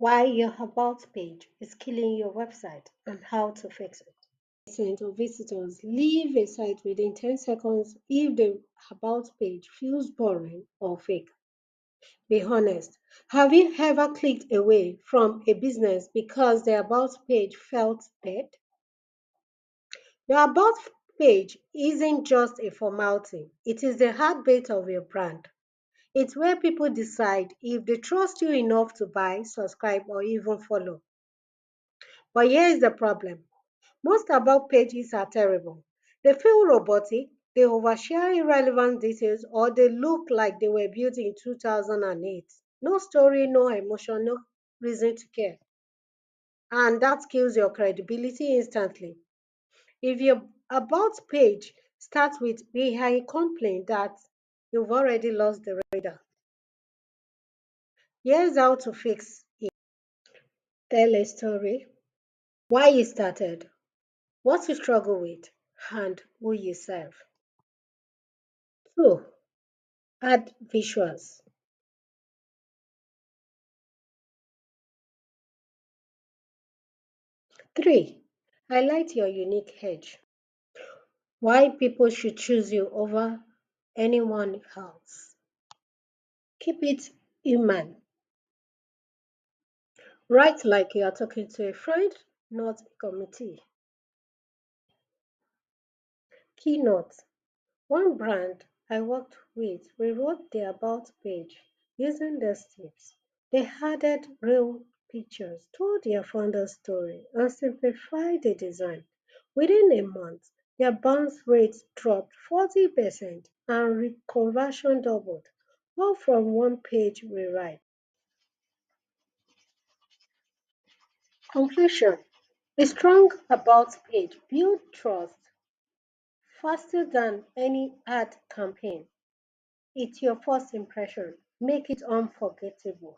Why your About page is killing your website and how to fix it. Percent of visitors leave a site within 10 seconds if the About page feels boring or fake. Be honest. Have you ever clicked away from a business because the About page felt dead? Your About page isn't just a formality, it is the heartbeat of your brand. It's where people decide if they trust you enough to buy, subscribe, or even follow. But here is the problem. Most About pages are terrible. They feel robotic, they overshare irrelevant details, or they look like they were built in 2008. No story, no emotion, no reason to care. And that kills your credibility instantly. If your About page starts with "we are a complaint that," you've already lost the reader. Here's how to fix it. Tell a story, why you started, what you struggle with, and who you serve. 2. Add visuals. 3. Highlight your unique edge. Why people should choose you over anyone else. Keep it human. Write like you are talking to a friend, not a committee. Keynote. One brand I worked with rewrote their About page using these tips. They added real pictures, told their founder's story, and simplified the design. Within a month, their bounce rates dropped 40% and conversion doubled, all from one page rewrite. Conclusion. A strong About page builds trust faster than any ad campaign. It's your first impression. Make it unforgettable.